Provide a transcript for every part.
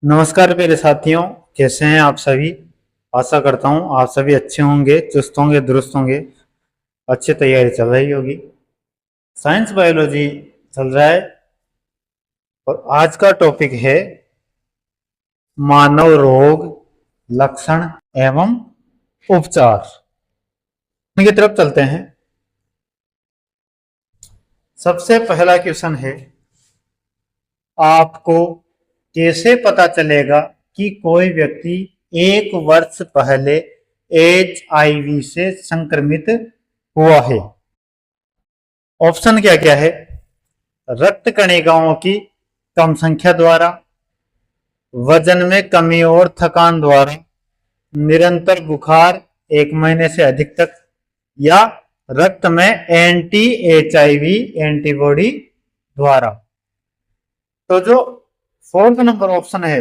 नमस्कार प्यारे साथियों, कैसे हैं आप सभी। आशा करता हूँ आप सभी अच्छे होंगे, चुस्त होंगे, दुरुस्त होंगे। अच्छी तैयारी चल रही होगी। साइंस बायोलॉजी चल रहा है और आज का टॉपिक है मानव रोग, लक्षण एवं उपचार। इनकी तरफ चलते हैं। सबसे पहला क्वेश्चन है, आपको कैसे पता चलेगा कि कोई व्यक्ति 1 वर्ष पहले HIV से संक्रमित हुआ है। ऑप्शन क्या क्या है। रक्त कणिकाओं की कम संख्या द्वारा, वजन में कमी और थकान द्वारा, निरंतर बुखार 1 महीने से अधिक तक, या रक्त में एंटी HIV एंटीबॉडी द्वारा। तो जो फोर्थ नंबर ऑप्शन है,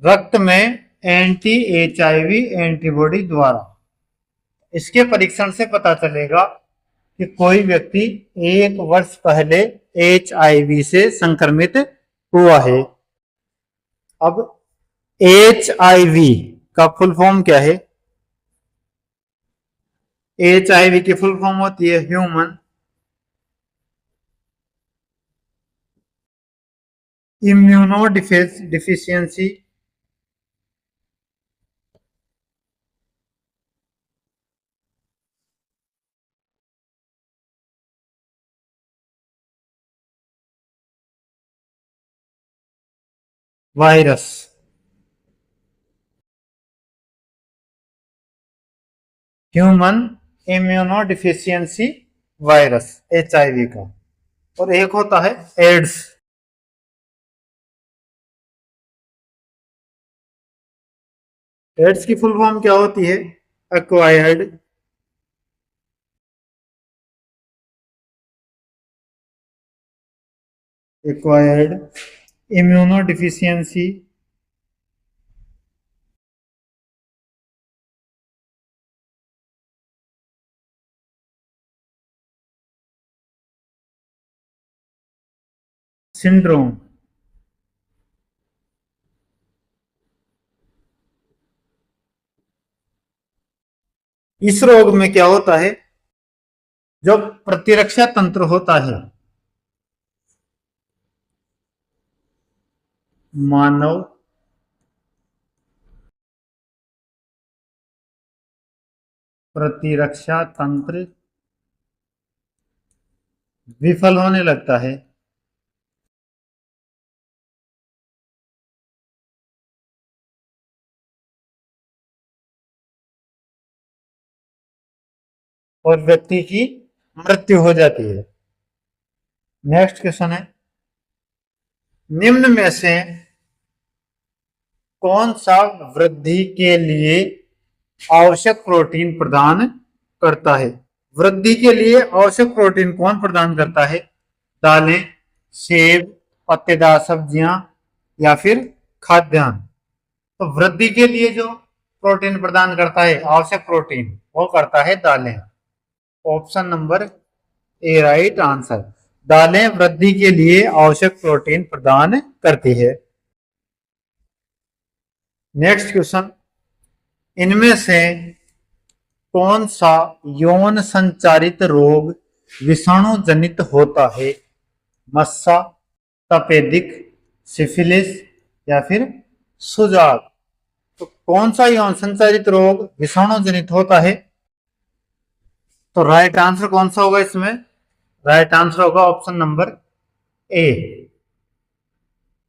रक्त में एंटी HIV एंटीबॉडी द्वारा, इसके परीक्षण से पता चलेगा कि कोई व्यक्ति 1 वर्ष पहले HIV से संक्रमित हुआ है। अब HIV का फुल फॉर्म क्या है। HIV की फुल फॉर्म होती है human immunodeficiency virus. Human immunodeficiency virus HIV का। और एक होता है एड्स। एड्स की फुल फॉर्म क्या होती है। Acquired immuno deficiency syndrome. इस रोग में क्या होता है, जो प्रतिरक्षा तंत्र होता है मानव प्रतिरक्षा तंत्र विफल होने लगता है। और व्यक्ति की मृत्यु हो जाती है। नेक्स्ट क्वेश्चन है, निम्न में से कौन सा वृद्धि के लिए आवश्यक प्रोटीन प्रदान करता है। वृद्धि के लिए आवश्यक प्रोटीन कौन प्रदान करता है। दालें, सेब, पत्तेदार सब्जियां या फिर खाद्यान्न। तो वृद्धि के लिए जो प्रोटीन प्रदान करता है आवश्यक प्रोटीन, वो करता है दालें। Option number A right answer. दालें वृद्धि के लिए आवश्यक प्रोटीन प्रदान करती है। नेक्स्ट क्वेश्चन, इनमें से कौन सा यौन संचारित रोग विषाणु जनित होता है। मस्सा, तपेदिक, सिफिलिस या फिर सुजाग। तो कौन सा यौन संचारित रोग विषाणु जनित होता है। तो राइट आंसर कौन सा होगा इसमें। राइट आंसर होगा ऑप्शन नंबर ए,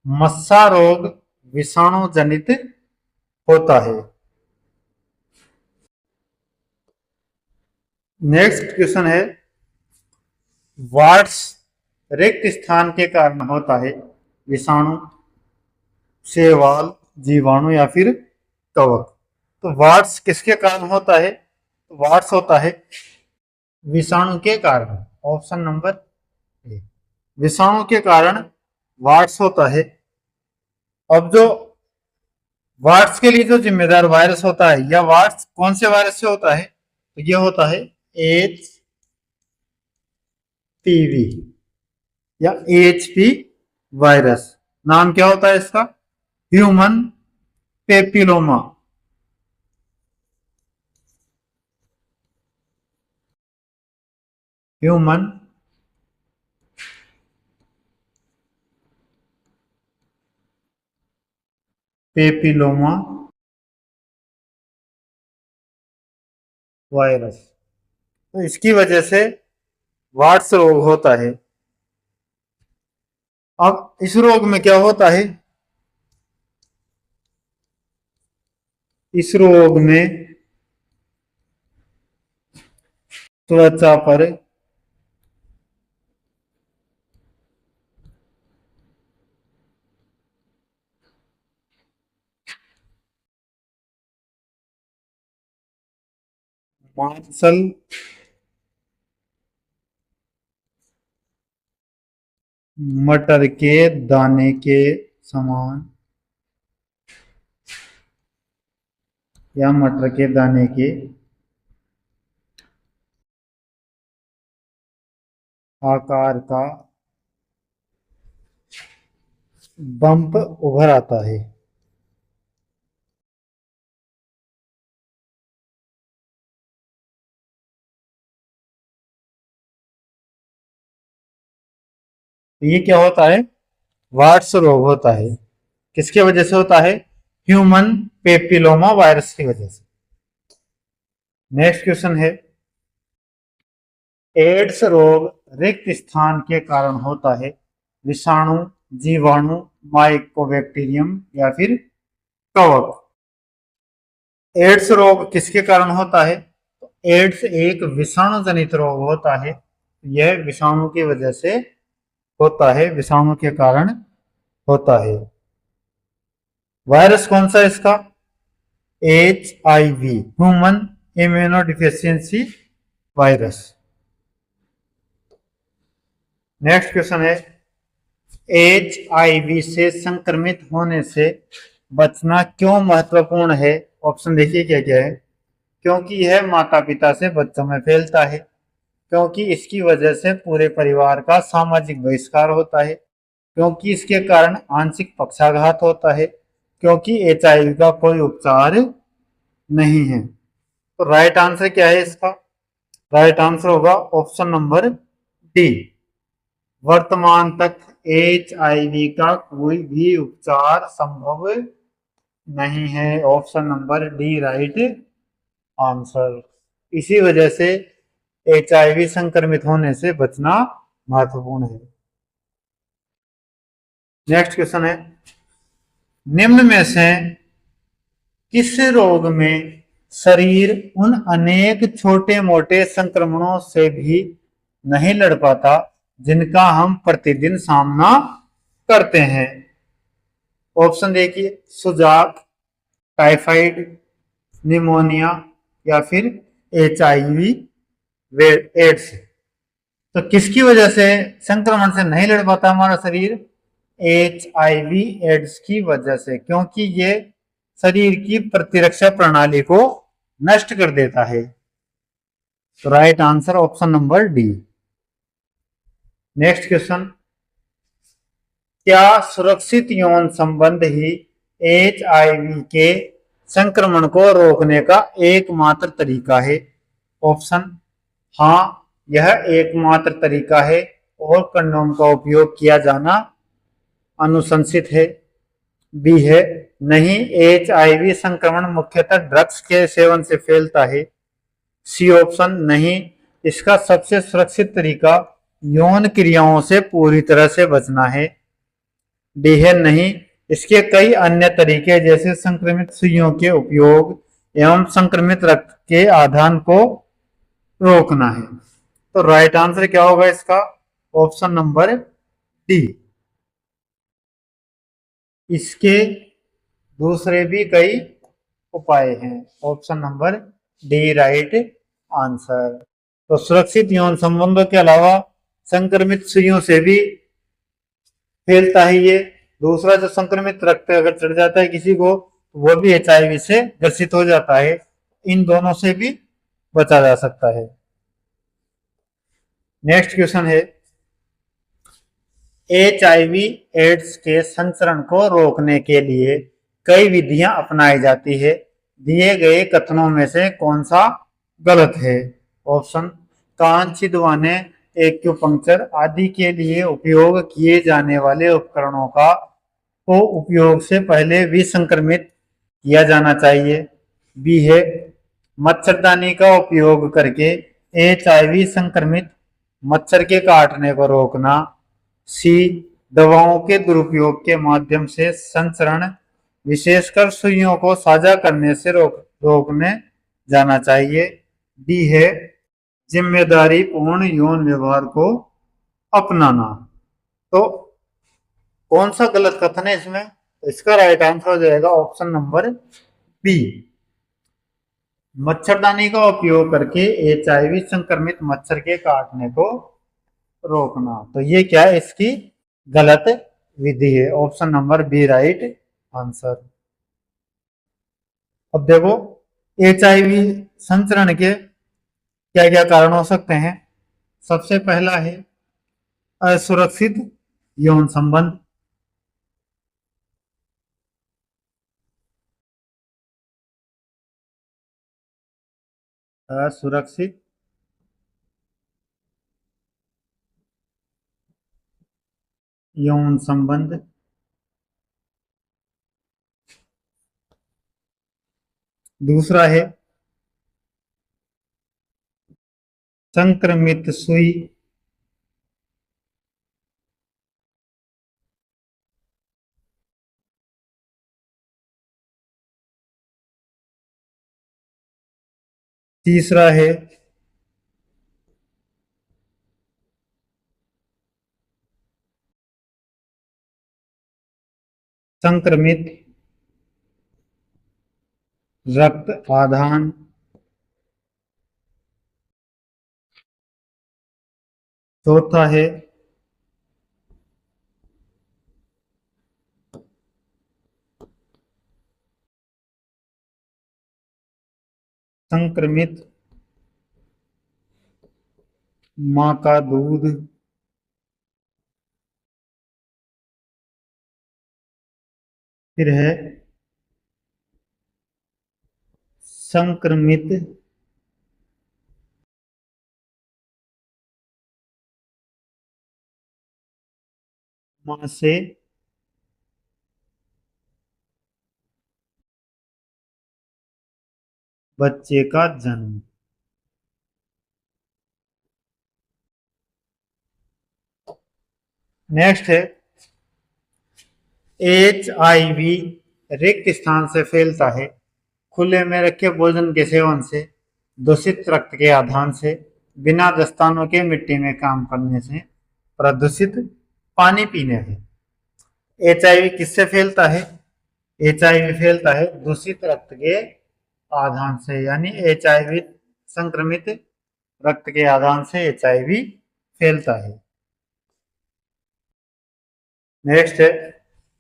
मस्सा रोग विषाणु जनित होता है। नेक्स्ट क्वेश्चन है, वाट्स रिक्त स्थान के कारण होता है। विषाणु, शैवाल, जीवाणु या फिर कवक। तो वाट्स किसके कारण होता है। वाट्स होता है विषाणु के कारण। ऑप्शन नंबर ए, विषाणु के कारण वाट्स होता है। अब जो वाट्स के लिए जो जिम्मेदार वायरस होता है, या वाट्स कौन से वायरस से होता है, तो यह होता है HPV या HP वायरस। नाम क्या होता है इसका? Human papilloma. Human papilloma virus. तो इसकी वजह से वार्ड्स रोग होता है। अब इस रोग में क्या होता है? इस रोग में त्वचा पर मांसल मटर के दाने के समान या मटर के दाने के आकार का बम्प उभर आता है। ये क्या होता है? वार्ड्स रोग होता है। किसके वजह से होता है? ह्यूमन पेपिलोमा वायरस की वजह से। नेक्स्ट क्वेश्चन है, एड्स रोग रिक्त स्थान के कारण होता है। विषाणु, जीवाणु, माइकोबैक्टीरियम या फिर कवक। एड्स रोग किसके कारण होता है? तो एड्स एक विषाणु जनित रोग होता है। यह विषाणु की वजह से होता है, विषाणु के कारण होता है। वायरस कौन सा है इसका? HIV, human immunodeficiency virus. Next question है, HIV से संक्रमित होने से बचना क्यों महत्वपूर्ण है? ऑप्शन देखिए क्या क्या है। क्योंकि यह माता पिता से बच्चों में फैलता है, क्योंकि इसकी वजह से पूरे परिवार का सामाजिक बहिष्कार होता है, क्योंकि इसके कारण आंशिक पक्षाघात होता है, क्योंकि HIV का कोई उपचार नहीं है। तो राइट आंसर क्या है इसका? राइट आंसर होगा ऑप्शन नंबर डी। वर्तमान तक HIV का कोई भी उपचार संभव नहीं है। Option number D right answer. इसी वजह से HIV संक्रमित होने से बचना महत्वपूर्ण है। नेक्स्ट क्वेश्चन है, निम्न में से किस रोग में शरीर उन अनेक छोटे मोटे संक्रमणों से भी नहीं लड़ पाता जिनका हम प्रतिदिन सामना करते हैं? ऑप्शन देखिए, सुजाक, टाइफाइड, निमोनिया या फिर HIV एड्स। तो किसकी वजह से संक्रमण से नहीं लड़ पाता हमारा शरीर? HIV एड्स की वजह से, क्योंकि ये शरीर की प्रतिरक्षा प्रणाली को नष्ट कर देता है। तो right answer option number D. Next question, क्या सुरक्षित यौन संबंध ही HIV के संक्रमण को रोकने का एकमात्र तरीका है? ऑप्शन, हाँ यह एकमात्र तरीका है और कंडोम का उपयोग किया जाना अनुशंसित है। बी है, नहीं, HIV संक्रमण मुख्यतः ड्रग्स के सेवन से फैलता है। सी ऑप्शन, नहीं, इसका सबसे सुरक्षित तरीका यौन क्रियाओं से पूरी तरह से बचना है। डी है, नहीं, इसके कई अन्य तरीके जैसे संक्रमित सुइयों के उपयोग एवं संक्रमित रक्त के आदान को रोकना है। तो राइट आंसर क्या होगा इसका? Option number D. इसके दूसरे भी कई उपाय हैं। Option number D right answer. तो सुरक्षित यौन संबंधों के अलावा संक्रमित सुइयों से भी फैलता है ये। दूसरा, जो संक्रमित रक्त अगर चढ़ जाता है किसी को, वो भी HIV से ग्रसित हो जाता है। इन दोनों से भी बचा जा सकता है। नेक्स्ट क्वेश्चन है, HIV एड्स के संचरण को रोकने के लिए कई विधियां अपनाई जाती है। दिए गए कथनों में से कौन सा गलत है? ऑप्शन, कान छिदवाने, एक्यूपंक्चर आदि के लिए उपयोग किए जाने वाले उपकरणों का को उपयोग से पहले विसंक्रमित किया जाना चाहिए। बी है, मच्छरदानी का उपयोग करके HIV संक्रमित मच्छर के काटने को रोकना। सी, दवाओं के दुरुपयोग के माध्यम से संचरण, विशेषकर सुइयों को साझा करने से रोकने जाना चाहिए। डी है, जिम्मेदारी पूर्ण यौन व्यवहार को अपनाना। तो कौन सा गलत कथन है इसमें? तो इसका राइट आंसर हो जाएगा ऑप्शन नंबर बी, मच्छरदानी का उपयोग करके HIV संक्रमित मच्छर के काटने को रोकना। तो ये क्या है? इसकी गलत विधि है। Option number B right answer. अब देखो, HIV संचरण के क्या क्या कारण हो सकते हैं। सबसे पहला है असुरक्षित यौन संबंध। असुरक्षित यौन संबंध। दूसरा है संक्रमित सुई। तीसरा है संक्रमित रक्त आधान। चौथा है संक्रमित मां का दूध। फिर है संक्रमित मां से बच्चे का जन्म। नेक्स्ट है HIV रिक्त स्थान से फैलता है। खुले में रखे भोजन के सेवन से, दूषित रक्त के आधान से, बिना दस्तानों के मिट्टी में काम करने से, प्रदूषित पानी पीने से। HIV किससे फैलता है? HIV फैलता है दूषित रक्त के आधान से, यानी HIV संक्रमित रक्त के आधान से HIV फैलता है। नेक्स्ट है,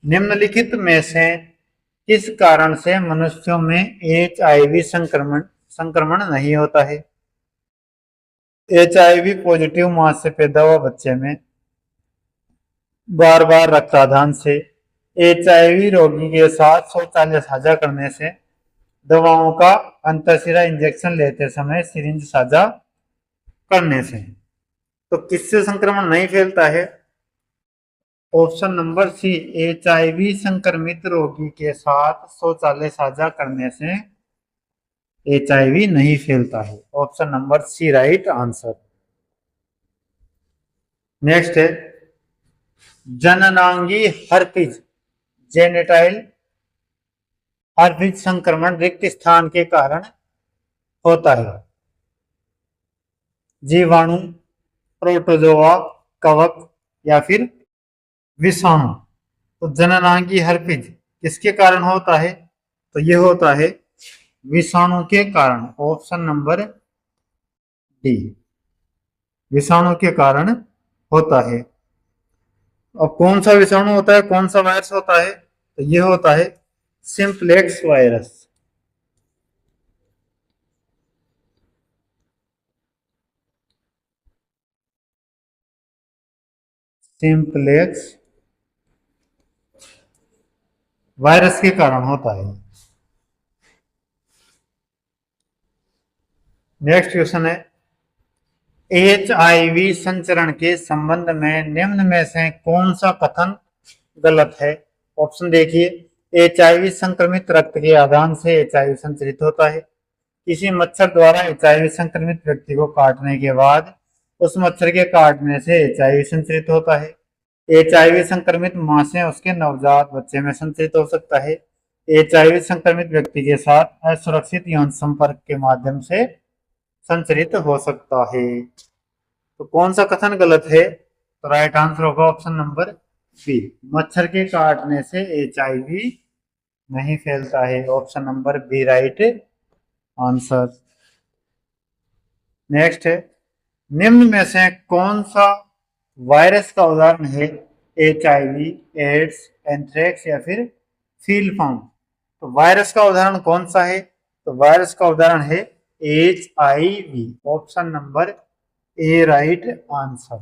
निम्नलिखित में से किस कारण से मनुष्यों में HIV संक्रमण संक्रमण नहीं होता है? HIV पॉजिटिव मां से पैदा हुआ बच्चे में, बार बार रक्तदान से, HIV रोगी के साथ शौचालय साझा करने से, दवाओं का अंतःशिरा इंजेक्शन लेते समय सिरिंज साझा करने से। तो किससे संक्रमण नहीं फैलता है? ऑप्शन नंबर सी, HIV संक्रमित रोगी के साथ शौचालय साझा करने से HIV नहीं फैलता है। Option number C right answer. Next है जननांगी हर्पिज जेनेटाइल हर्पिज संक्रमण रिक्त स्थान के कारण होता है। जीवाणु, प्रोटोजोआ, कवक या फिर विषाणु। तो जननांगी हर्पिज किसके कारण होता है? तो यह होता है विषाणु के कारण। ऑप्शन नंबर डी, विषाणु के कारण होता है। अब कौन सा विषाणु होता है, कौन सा वायरस होता है? तो यह होता है सिंप्लेक्स वायरस। सिंपलेक्स वायरस के कारण होता है। नेक्स्ट क्वेश्चन है, HIV संचरण के संबंध में निम्न में से कौन सा कथन गलत है? ऑप्शन देखिए, HIV संक्रमित रक्त के आदान से HIV संचरित होता है। किसी मच्छर द्वारा HIV संक्रमित व्यक्ति को काटने के बाद उस मच्छर के काटने से HIV संचरित होता है। HIV संक्रमित मां से उसके नवजात बच्चे में संचरित हो सकता है। HIV संक्रमित व्यक्ति के साथ असुरक्षित यौन संपर्क के माध्यम से संचरित हो सकता है। तो कौन सा कथन गलत है? तो राइट आंसर होगा ऑप्शन नंबर बी, मच्छर के काटने से HIV नहीं फैलता है। Option number B right answer. Next है, निम्न में से कौन सा वायरस का उदाहरण है? HIV, एड्स, एंथ्रेक्स या फिर फीलफाउम। तो वायरस का उदाहरण कौन सा है? तो वायरस का उदाहरण है HIV। Option number A right answer,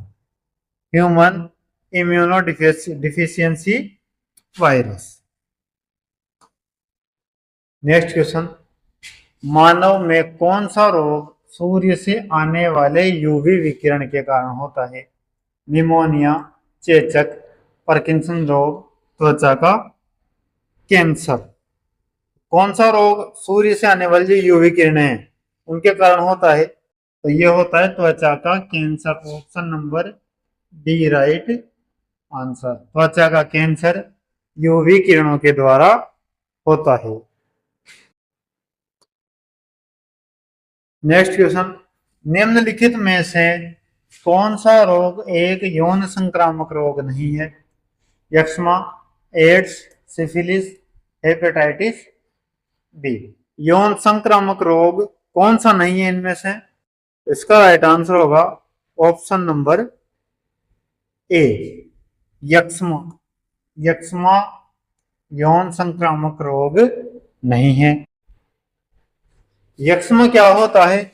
human immunodeficiency virus. Next question, मानव में कौन सा रोग सूर्य से आने वाले यूवी विकिरण के कारण होता है? निमोनिया, चेचक, पार्किंसन रोग, त्वचा का कैंसर। कौन सा रोग सूर्य से आने वाली जो यूवी किरणें हैं उनके कारण होता है? तो ये होता है त्वचा का cancer. Option number D right answer, त्वचा का कैंसर यूवी किरणों के द्वारा होता है। नेक्स्ट क्वेश्चन, निम्नलिखित में से कौन सा रोग एक यौन संक्रामक रोग नहीं है? यक्ष्मा, एड्स, सिफिलिस, हेपेटाइटिस बी। यौन संक्रामक रोग कौन सा नहीं है इनमें से? इसका राइट आंसर होगा ऑप्शन नंबर ए, यक्ष्मा। यक्ष्मा यौन संक्रामक रोग नहीं है। यक्ष्मा क्या होता है?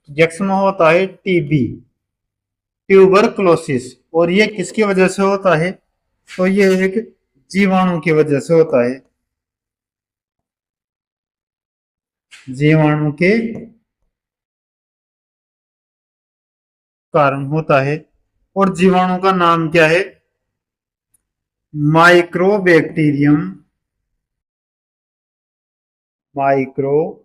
यक्ष्मा होता है टीबी, ट्यूबरक्लोसिस। और ये किसकी वजह से होता है? तो ये एक जीवाणु की वजह से होता है, जीवाणु के कारण होता है। और जीवाणु का नाम क्या है? Mycobacterium, micro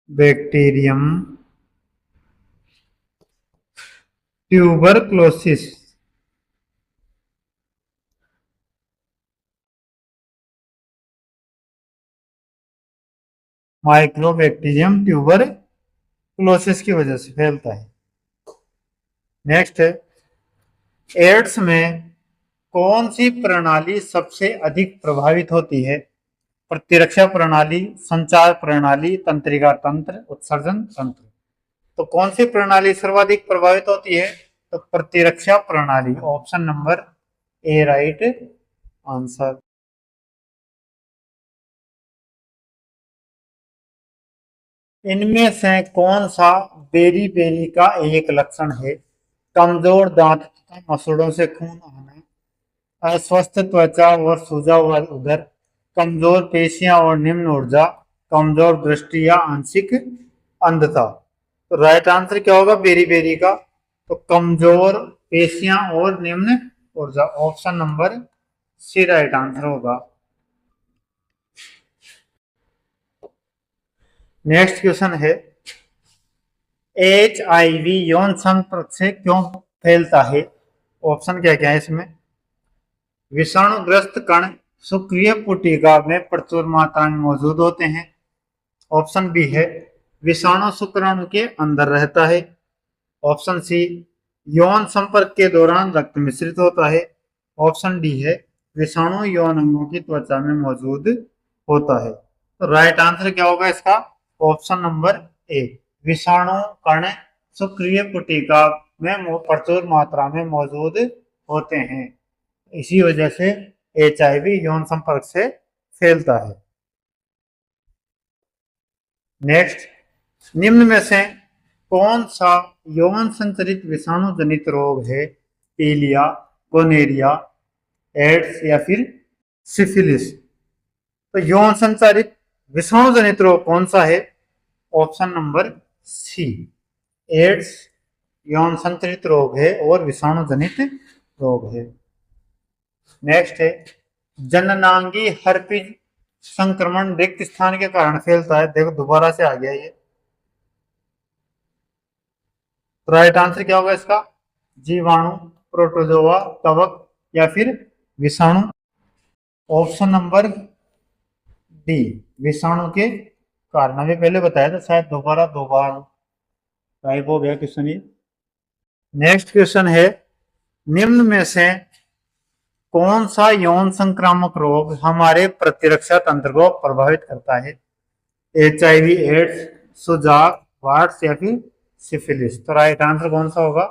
bacterium tuberculosis. Mycobacterium tuberculosis की वजह से फैलता है। नेक्स्ट है, एड्स में कौन सी प्रणाली सबसे अधिक प्रभावित होती है? प्रतिरक्षा प्रणाली, संचार प्रणाली, तंत्रिका तंत्र, उत्सर्जन तंत्र। तो कौन सी प्रणाली सर्वाधिक प्रभावित होती है? तो प्रतिरक्षा प्रणाली। Option number A right answer. इनमें से कौन सा बेरी बेरी का एक लक्षण है? कमजोर दांत तथा मसूड़ों से खून आना, अस्वस्थ त्वचा और सूजा हुआ उदर, कमजोर पेशियां और निम्न ऊर्जा, कमजोर दृष्टि या आंशिक अंधता। तो राइट आंसर क्या होगा बेरी बेरी का? तो कमजोर पेशियां और निम्न ऊर्जा। Option number C right answer होगा। नेक्स्ट क्वेश्चन है, HIV यौन संपर्क से क्यों फैलता है? ऑप्शन क्या क्या है इसमें? विषाणुग्रस्त कण शुक्रिय पुटिका में प्रचुर मात्रा में मौजूद होते हैं। ऑप्शन बी है विषाणु शुक्राणु के अंदर रहता है। ऑप्शन सी, यौन संपर्क के दौरान रक्त मिश्रित होता है। ऑप्शन डी है विषाणु यौन अंगों की त्वचा में मौजूद होता है। तो राइट आंसर क्या होगा इसका? ऑप्शन नंबर ए, विषाणु कण सक्रिय पुटिका में प्रचुर मात्रा में मौजूद होते हैं। इसी वजह से एचआईवी यौन संपर्क से फैलता है। नेक्स्ट, निम्न में से कौन सा यौन संचरित विषाणु जनित रोग है? पीलिया, गोनेरिया, एड्स या फिर सिफिलिस। तो यौन संचारित विषाणु जनित रोग कौन सा है? ऑप्शन नंबर सी, एड्स यौन संचरित रोग है और विषाणु जनित रोग है। नेक्स्ट है, जननांगी हर्पिज संक्रमण रिक्त स्थान के कारण फैलता है। देखो दोबारा से आ गया ये। तो राइट आंसर क्या होगा इसका? जीवाणु, प्रोटोजोआ, कवक या फिर विषाणु। ऑप्शन नंबर डी, विषाणु के कारण। अभी पहले बताया था, शायद दोबारा दो बार गायब हो गया क्वेश्चन ये। नेक्स्ट क्वेश्चन है, निम्न में से कौन सा यौन संक्रामक रोग हमारे प्रतिरक्षा तंत्र को प्रभावित करता है? एचआईवी, एड्स, सुजाक, वार्ड्स या फिर सिफिलिस। तो राइट आंसर कौन सा होगा?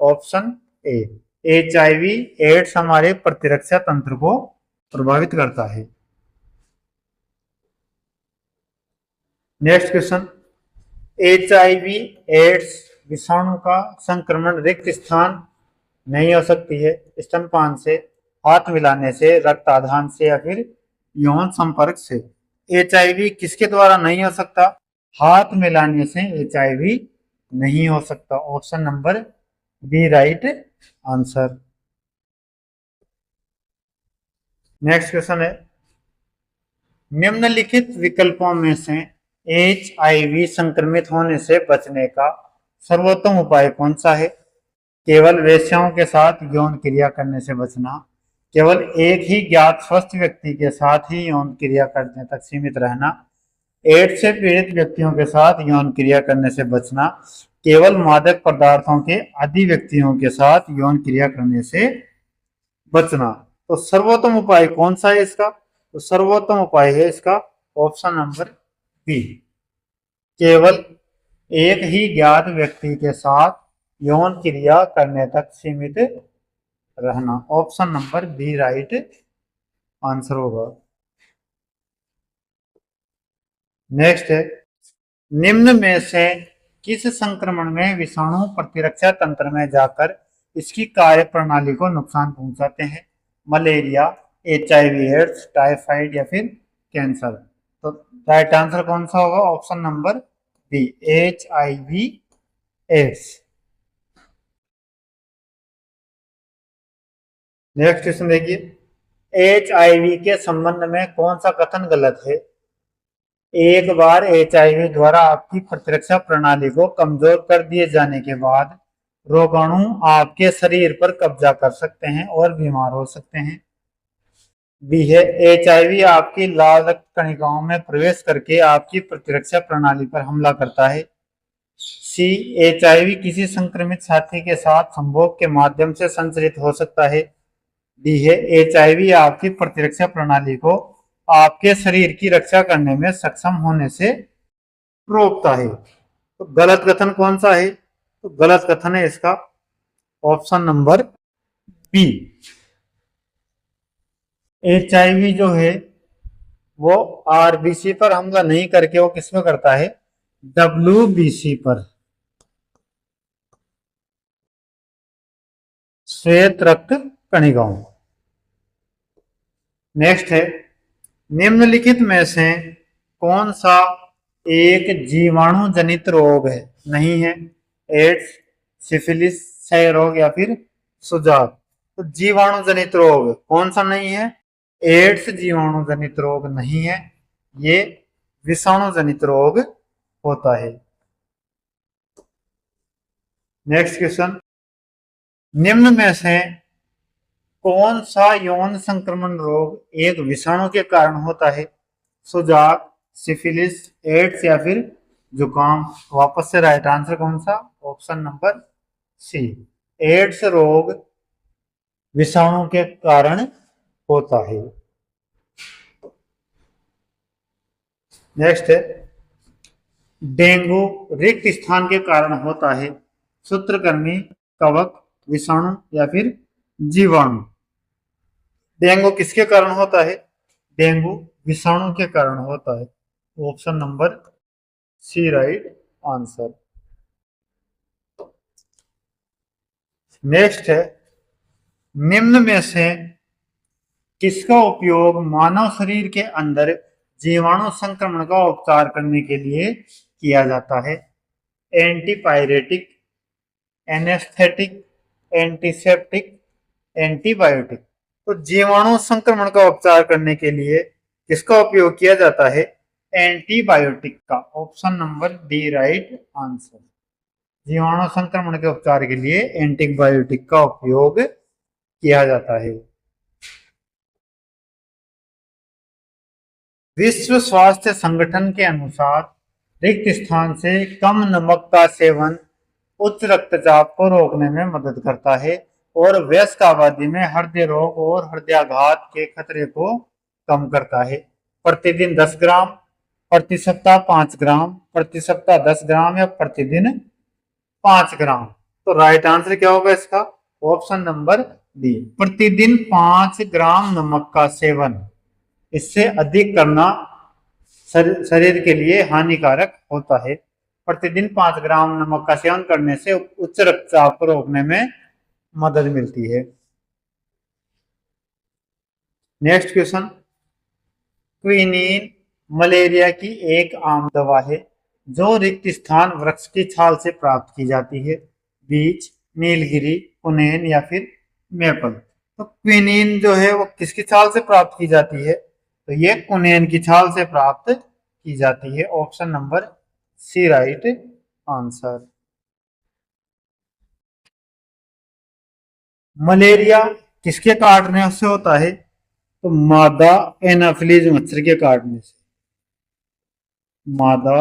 ऑप्शन ए, एचआईवी एड्स हमारे प्रतिरक्षा तंत्र को प्रभावित करता है। नेक्स्ट क्वेश्चन, एचआईवी एड्स विषाणु का संक्रमण रिक्त स्थान नहीं हो सकती है, स्तनपान से, हाथ मिलाने से, रक्त आदान से या फिर यौन संपर्क से। एचआईवी किसके द्वारा नहीं हो सकता? हाथ मिलाने से एचआईवी नहीं हो सकता। Option number B right answer. Next question है, निम्नलिखित विकल्पों में से एचआईवी संक्रमित होने से बचने का सर्वोत्तम उपाय कौन सा है? केवल वेश्याओं के साथ यौन क्रिया करने से बचना, केवल एक ही ज्ञात स्वस्थ व्यक्ति के साथ ही यौन क्रिया करने तक सीमित रहना, एड्स से पीड़ित व्यक्तियों के साथ यौन क्रिया करने से बचना, केवल मादक पदार्थों के आदी व्यक्तियों के साथ यौन क्रिया करने से बचना। तो सर्वोत्तम उपाय कौन सा है इसका? तो सर्वोत्तम उपाय है इसका ऑप्शन नंबर बी, केवल एक ही ज्ञात व्यक्ति के साथ यौन क्रिया करने तक सीमित रहना। Option number B right answer होगा। नेक्स्ट है, निम्न में से किस संक्रमण में विषाणु प्रतिरक्षा तंत्र में जाकर इसकी कार्य प्रणाली को नुकसान पहुंचाते हैं? मलेरिया, एचआईवी एड्स, टाइफाइड या फिर कैंसर। तो राइट आंसर कौन सा होगा? Option number B, HIV AIDS. Next question देखिए, एचआईवी के संबंध में कौन सा कथन गलत है? एक बार एचआईवी द्वारा आपकी प्रतिरक्षा प्रणाली को कमजोर कर दिए जाने के बाद रोगाणु आपके शरीर पर कब्जा कर सकते हैं और बीमार हो सकते हैं। बी है, एचआईवी आपकी लाल रक्त कणिकाओं में प्रवेश करके आपकी प्रतिरक्षा प्रणाली पर हमला करता है। सी, एचआईवी किसी संक्रमित साथी के साथ संभोग के माध्यम से संचरित हो सकता है। डी है, एचआईवी आपकी प्रतिरक्षा प्रणाली को आपके शरीर की रक्षा करने में सक्षम होने से रोकता है। तो गलत कथन कौन सा है? तो गलत कथन है इसका ऑप्शन नंबर बी, एचआईवी जो है वो आरबीसी पर हमला नहीं करके वो किसमें करता है? डब्ल्यूबीसी पर, श्वेत रक्त कणिकाओं। नेक्स्ट है, निम्नलिखित में से कौन सा एक जीवाणु जनित रोग है? नहीं है, एड्स, सिफिलिस, क्षय रोग या फिर सुजाक। तो जीवाणु जनित रोग कौन सा नहीं है? एड्स जीवाणु जनित रोग नहीं है, ये विषाणु जनित रोग होता है। नेक्स्ट क्वेश्चन, निम्न में से कौन सा यौन संक्रमण रोग एक विषाणु के कारण होता है? सुजाक, सिफिलिस, एड्स या फिर जुकाम। वापस से राइट आंसर कौन सा? ऑप्शन नंबर सी, एड्स रोग विषाणु के कारण होता है। नेक्स्ट है, डेंगू रिक्त स्थान के कारण होता है। सूत्रकृमि, कवक, विषाणु या फिर जीवाणु। डेंगू किसके कारण होता है? डेंगू विषाणु के कारण होता है। Option number C right answer. Next है, निम्न में से किसका उपयोग मानव शरीर के अंदर जीवाणु संक्रमण का उपचार करने के लिए किया जाता है? Antipyretic, anaesthetic, antiseptic, antibiotic. तो जीवाणु संक्रमण का उपचार करने के लिए किसका उपयोग किया जाता है? एंटीबायोटिक का। Option number D right answer. जीवाणु संक्रमण के उपचार के लिए एंटीबायोटिक का उपयोग किया जाता है। विश्व स्वास्थ्य संगठन के अनुसार रिक्त स्थान से कम नमक का सेवन उच्च रक्तचाप को रोकने में मदद करता है और वयस्क आबादी में हृदय रोग और हृदयाघात के खतरे को कम करता है। प्रतिदिन 10 ग्राम, प्रति सप्ताह 5 ग्राम, प्रति सप्ताह 10 ग्राम या प्रतिदिन 5 ग्राम। तो राइट आंसर क्या होगा इसका? ऑप्शन नंबर डी, प्रतिदिन 5 ग्राम नमक का सेवन। इससे अधिक करना शरीर के लिए हानिकारक होता है। प्रतिदिन 5 ग्राम नमक का सेवन करने से उच्च रक्तचाप को रोकने में मदद मिलती है। नेक्स्ट क्वेश्चन, क्विनीन मलेरिया की एक आम दवा है जो रिक्त स्थान वृक्ष की छाल से प्राप्त की जाती है। बीच, नीलगिरी, कुनेन या फिर मेपल। तो क्विनीन जो है वो किसकी छाल से प्राप्त की जाती है? तो ये कुनेन की छाल से प्राप्त की जाती है। Option number C right answer. Malaria किसके काटने से होता है? तो मादा एनाफिलीज मच्छर के काटने से। मादा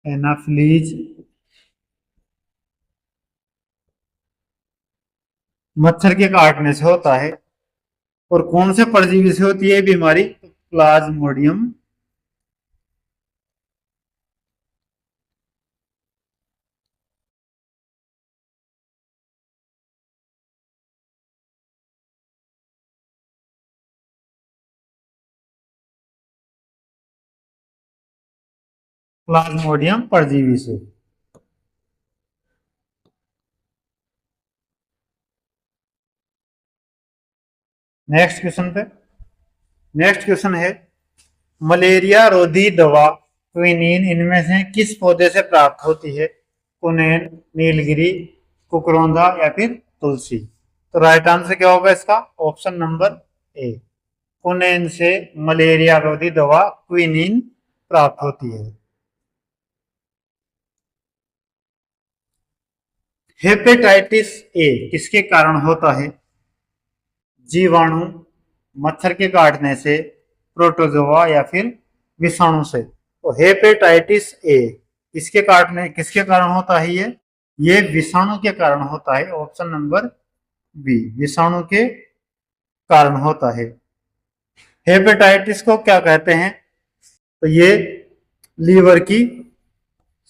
एनाफिलीज मच्छर के काटने से होता है। और कौन से परजीवी से होती है बीमारी? प्लाज्मोडियम प्लाज्मोडियम परजीवी से। नेक्स्ट क्वेश्चन पे, नेक्स्ट क्वेश्चन है, मलेरिया रोधी दवा क्विनीन इनमें से किस पौधे से प्राप्त होती है? कुनेन, नीलगिरी, कुकरोंदा या फिर तुलसी। तो राइट आंसर क्या होगा इसका? ऑप्शन नंबर ए, कुनेन से मलेरिया रोधी दवा क्विनीन प्राप्त होती है। हेपेटाइटिस ए किसके कारण होता है? जीवाणु, मच्छर के काटने से, प्रोटोजोआ या फिर विषाणु से। तो हेपेटाइटिस ए किसके कारण होता है? ये विषाणु के कारण होता है। ऑप्शन नंबर बी, विषाणु के कारण होता है। हेपेटाइटिस को क्या कहते हैं? तो ये लीवर की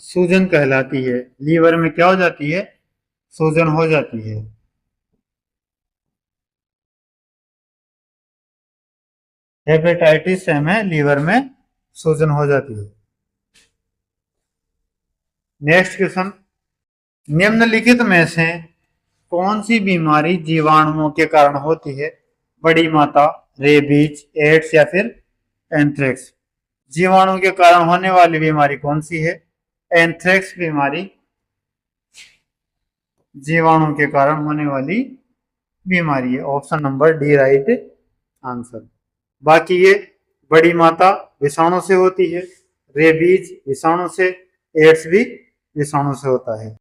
सूजन कहलाती है। लीवर में क्या हो जाती है? सूजन हो जाती है। हेपेटाइटिस से हमें लीवर में सूजन हो जाती है। नेक्स्ट क्वेश्चन, निम्नलिखित में से कौन सी बीमारी जीवाणुओं के कारण होती है? बड़ी माता, रेबीज, एड्स या फिर एंथ्रेक्स। जीवाणु के कारण होने वाली बीमारी कौन सी है? एंथ्रेक्स बीमारी जीवाणु के कारण होने वाली बीमारी है। Option number D right answer. बाकी ये बड़ी माता विषाणु से होती है, रेबीज विषाणु से, एड्स भी विषाणु से होता है।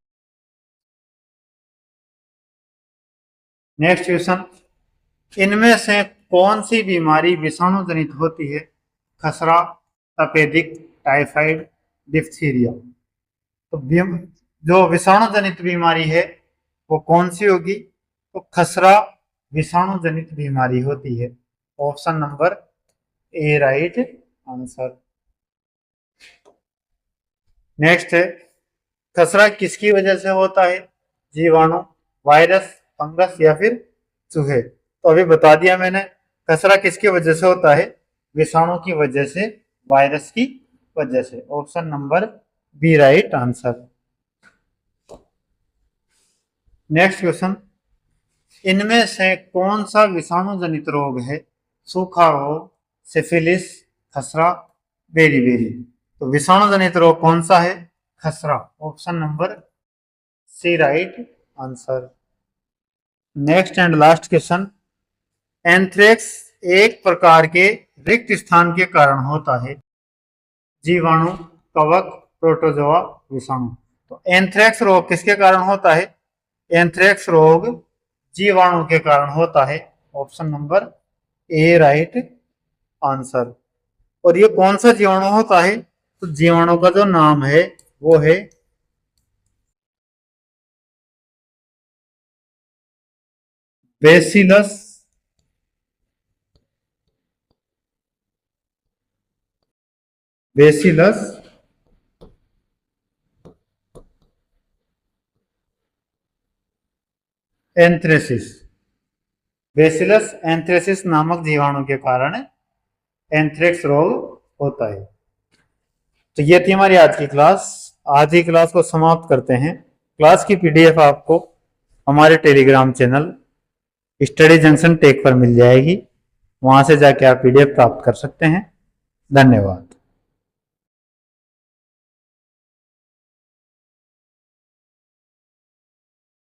नेक्स्ट क्वेश्चन, इनमें से कौन सी बीमारी विषाणु जनित होती है? खसरा, तपेदिक, टाइफाइड, डिप्थीरिया। तो जो विषाणु जनित बीमारी है वो कौन सी होगी? तो खसरा, विषाणु जनित बीमारी होती है? Option number A right answer. Next है, खसरा किसकी वजह से होता है? जीवाणु, वायरस, फंगस या फिर चूहे? तो अभी बता दिया मैंने, खसरा किसकी वजह से होता है? विषाणु की वजह से, वायरस की वजह से। Option number B right answer. Next question, इनमें से कौन सा विषाणु जनित रोग है? सूखा रोग, सिफिलिस, खसरा, बेरीबेरी? तो विषाणु जनित रोग कौन सा है? खसरा। Option number C right answer. Next and last question, anthrax एक प्रकार के रिक्त स्थान के कारण होता है? जीवाणु, कवक, प्रोटोजोआ, विषाणु? तो एंथ्रेक्स रोग किसके कारण होता है? एंथ्रेक्स रोग जीवाणु के कारण होता है। Option number A right answer. और ये कौन सा जीवाणु होता है? तो जीवाणु का जो नाम है वो है bacillus bacillus anthracis. Bacillus anthracis नामक जीवाणु के कारण एंथ्रेक्स रोग होता है। तो ये थी हमारी आज की क्लास। आज ही क्लास को समाप्त करते हैं। क्लास की पीडीएफ आपको हमारे Telegram channel study junction tech पर मिल जाएगी। वहां से जाके आप पीडीएफ प्राप्त कर सकते हैं। धन्यवाद।